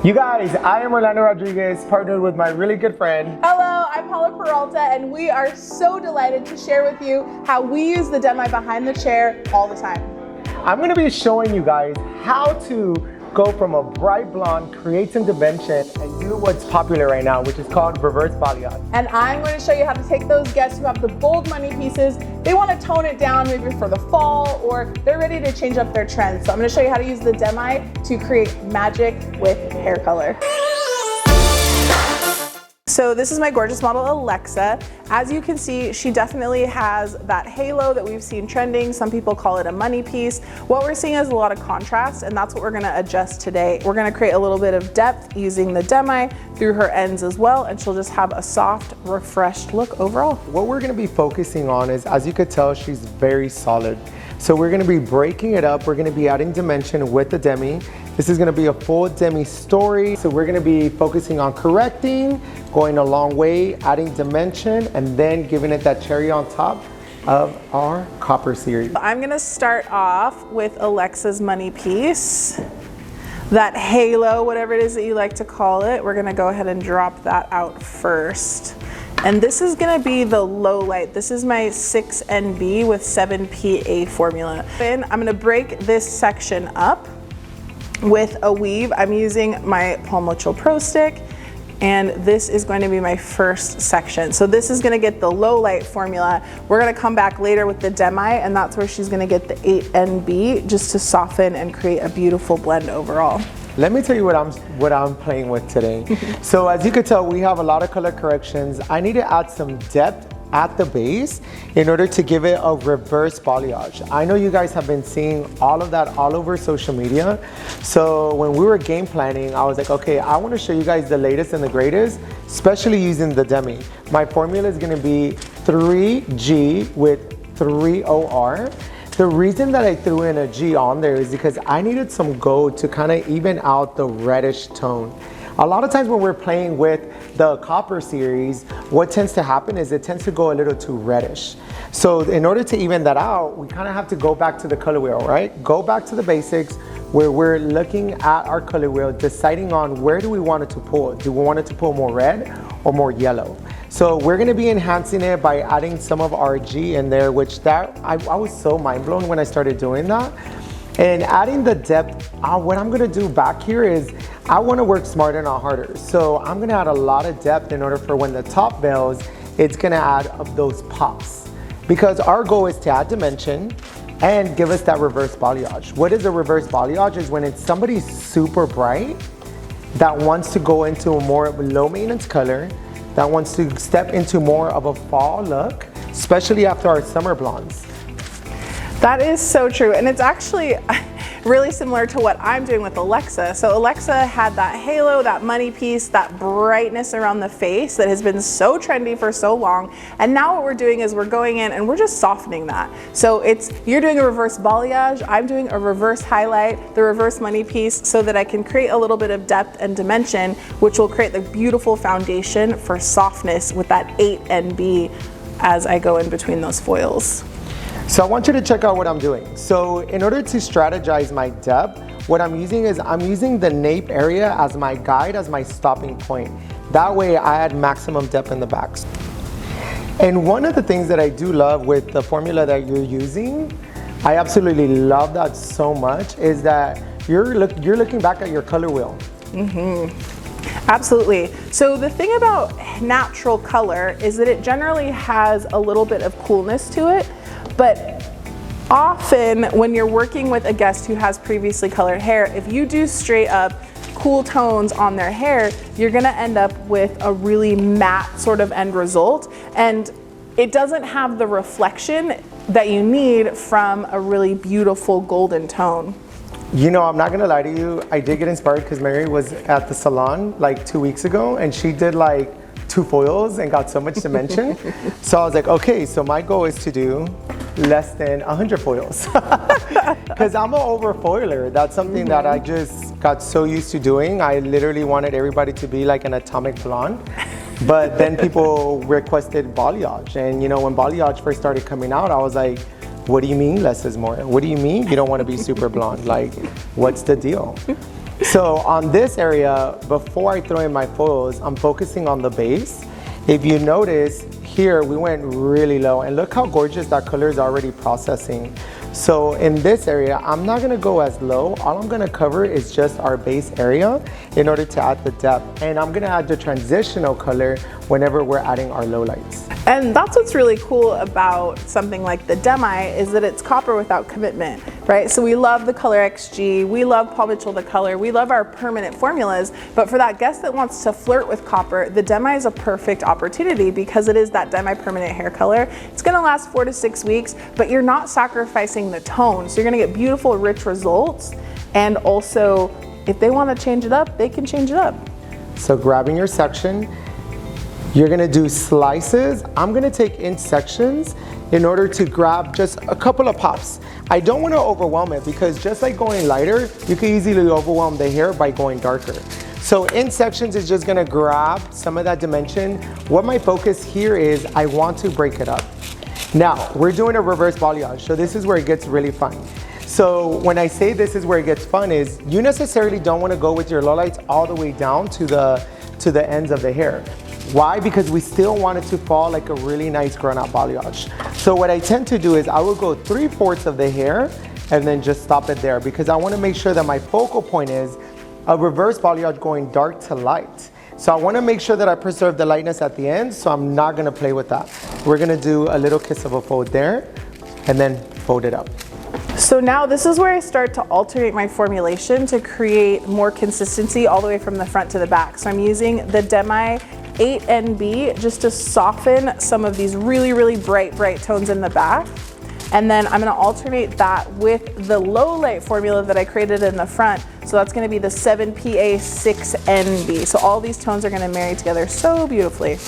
You guys, I am Orlando Rodriguez, partnered with my really good friend. Hello, I'm Paula Peralta, and we are so delighted to share with you how we use the Demi behind the chair all the time. I'm gonna be showing you guys how to go from a bright blonde, create some dimension, and do what's popular right now, which is called reverse balayage. And I'm going to show you how to take those guests who have the bold money pieces, they want to tone it down maybe for the fall, or they're ready to change up their trends. So I'm going to show you how to use the Demi to create magic with hair color. So this is my gorgeous model, Alexa. As you can see, she definitely has that halo that we've seen trending. Some people call it a money piece. What we're seeing is a lot of contrast, and that's what we're gonna adjust today. We're gonna create a little bit of depth using the Demi through her ends as well, and she'll just have a soft, refreshed look overall. What we're gonna be focusing on is, as you could tell, she's very solid. So we're gonna be breaking it up. We're gonna be adding dimension with the Demi. This is gonna be a full Demi story. So we're gonna be focusing on correcting, going a long way, adding dimension, and then giving it that cherry on top of our copper series. I'm gonna start off with Alexa's money piece. That halo, whatever it is that you like to call it, we're gonna go ahead and drop that out first. And this is gonna be the low light. This is my 6NB with 7PA formula. Then I'm gonna break this section up with a weave. I'm using my Palm Chill Pro Stick, and this is going to be my first section. So this is gonna get the low light formula. We're gonna come back later with the Demi, and that's where she's gonna get the 8NB just to soften and create a beautiful blend overall. Let me tell you what I'm playing with today. So as you can tell, we have a lot of color corrections. I need to add some depth at the base in order to give it a reverse balayage. I know you guys have been seeing all of that all over social media. So when we were game planning, I was like, okay, I want to show you guys the latest and the greatest, especially using the Demi. My formula is going to be 3G with 3OR. The reason that I threw in a G on there is because I needed some gold to kind of even out the reddish tone. A lot of times when we're playing with the copper series, what tends to happen is it tends to go a little too reddish. So in order to even that out, we kind of have to go back to the color wheel, right? Go back to the basics where we're looking at our color wheel, deciding on where do we want it to pull. Do we want it to pull more red or more yellow? So we're gonna be enhancing it by adding some of our G in there, which I was so mind blown when I started doing that. And adding the depth, what I'm gonna do back here is I wanna work smarter, not harder. So I'm gonna add a lot of depth in order for when the top veils, it's gonna add up those pops. Because our goal is to add dimension and give us that reverse balayage. What is a reverse balayage? Is when it's somebody super bright that wants to go into a more low maintenance color, that wants to step into more of a fall look, especially after our summer blondes. That is so true, and it's actually really similar to what I'm doing with Alexa. So Alexa had that halo, that money piece, that brightness around the face that has been so trendy for so long, and now what we're doing is we're going in and we're just softening that. So you're doing a reverse balayage, I'm doing a reverse highlight, the reverse money piece, so that I can create a little bit of depth and dimension, which will create the beautiful foundation for softness with that 8NB as I go in between those foils. So I want you to check out what I'm doing. So in order to strategize my depth, what I'm using is I'm using the nape area as my guide, as my stopping point. That way I add maximum depth in the backs. And one of the things that I do love with the formula that you're using, I absolutely love that so much, is that you're looking back at your color wheel. Absolutely. So the thing about natural color is that it generally has a little bit of coolness to it. But often when you're working with a guest who has previously colored hair, if you do straight up cool tones on their hair, you're gonna end up with a really matte sort of end result. And it doesn't have the reflection that you need from a really beautiful golden tone. You know, I'm not gonna lie to you, I did get inspired because Mary was at the salon like 2 weeks ago and she did like 2 foils and got so much dimension. So I was like, okay, so my goal is to do less than 100 foils. Because I'm an over foiler. That's something that I just got so used to doing. I literally wanted everybody to be like an atomic blonde. But then people requested balayage. And you know, when balayage first started coming out, I was like, what do you mean less is more? What do you mean you don't want to be super blonde? Like, what's the deal? So on this area, before I throw in my foils, I'm focusing on the base. If you notice, here we went really low, and look how gorgeous that color is already processing. So in this area, I'm not gonna go as low. All I'm gonna cover is just our base area in order to add the depth. And I'm gonna add the transitional color whenever we're adding our lowlights. And that's what's really cool about something like the Demi is that it's copper without commitment, right? So we love the Color XG, we love Paul Mitchell the color, we love our permanent formulas, but for that guest that wants to flirt with copper, the Demi is a perfect opportunity because it is that Demi permanent hair color. It's gonna last 4 to 6 weeks, but you're not sacrificing the tone. So you're gonna get beautiful, rich results. And also, if they wanna change it up, they can change it up. So grabbing your section, you're gonna do slices. I'm gonna take in sections in order to grab just a couple of pops. I don't wanna overwhelm it because just like going lighter, you can easily overwhelm the hair by going darker. So in sections is just gonna grab some of that dimension. What my focus here is, I want to break it up. Now, we're doing a reverse balayage, so this is where it gets really fun. So when I say this is where it gets fun is, you necessarily don't wanna go with your lowlights all the way down to the ends of the hair. Why? Because we still want it to fall like a really nice grown out balayage. So what I tend to do is I will go 3/4 of the hair and then just stop it there because I want to make sure that my focal point is a reverse balayage going dark to light. So I want to make sure that I preserve the lightness at the end, so I'm not going to play with that. We're going to do a little kiss of a fold there and then fold it up. So now this is where I start to alternate my formulation to create more consistency all the way from the front to the back. So I'm using the Demi 8NB just to soften some of these really, really bright tones in the back. And then I'm gonna alternate that with the low light formula that I created in the front. So that's gonna be the 7PA6NB. So all these tones are gonna marry together so beautifully.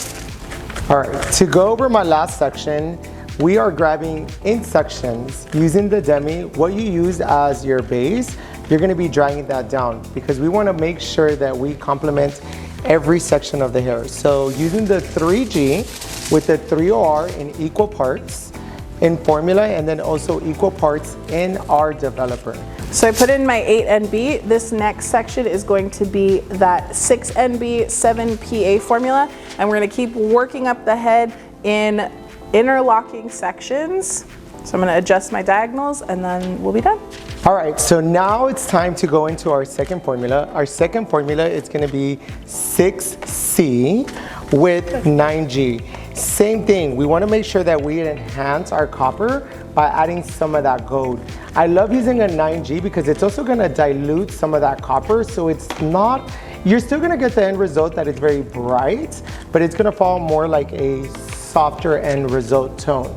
All right, to go over my last section, we are grabbing in sections using the Demi. What you use as your base, you're gonna be dragging that down because we wanna make sure that we complement every section of the hair. So using the 3G with the 3OR in equal parts in formula and then also equal parts in our developer. So I put in my 8NB. This next section is going to be that 6NB 7PA formula, and we're gonna keep working up the head in interlocking sections. So I'm gonna adjust my diagonals and then we'll be done. All right, so now it's time to go into our second formula. Our second formula is gonna be 6C with 9G. Same thing, we wanna make sure that we enhance our copper by adding some of that gold. I love using a 9G because it's also gonna dilute some of that copper, so it's not, you're still gonna get the end result that it's very bright, but it's gonna fall more like a softer end result tone.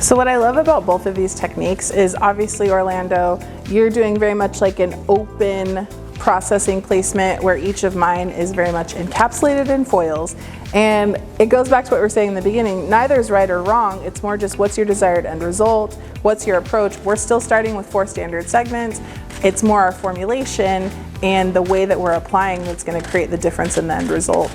So what I love about both of these techniques is obviously, Orlando, you're doing very much like an open processing placement where each of mine is very much encapsulated in foils. And it goes back to what we were saying in the beginning, neither is right or wrong, it's more just what's your desired end result, what's your approach. We're still starting with 4 standard segments. It's more our formulation and the way that we're applying that's gonna create the difference in the end result.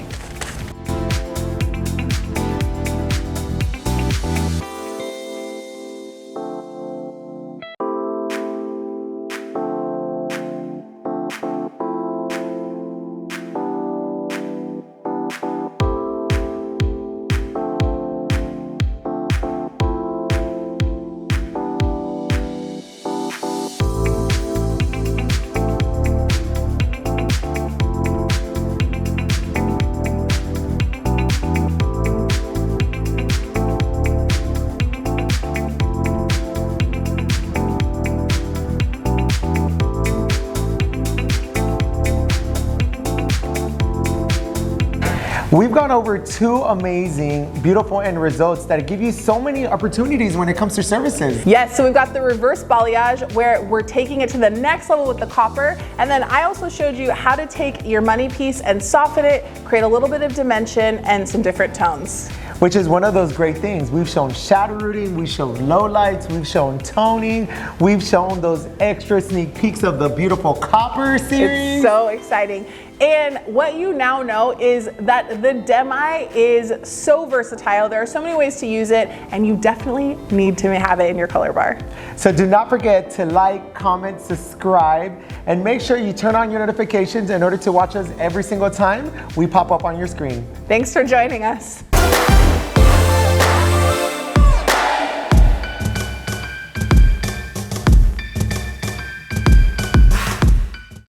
We've gone over 2 amazing, beautiful end results that give you so many opportunities when it comes to services. Yes, so we've got the reverse balayage where we're taking it to the next level with the copper. And then I also showed you how to take your money piece and soften it, create a little bit of dimension and some different tones. which is one of those great things. We've shown shadow rooting, we've shown low lights, we've shown toning, we've shown those extra sneak peeks of the beautiful copper series. It's so exciting. And what you now know is that the Demi is so versatile. There are so many ways to use it, and you definitely need to have it in your color bar. So do not forget to like, comment, subscribe, and make sure you turn on your notifications in order to watch us every single time we pop up on your screen. Thanks for joining us.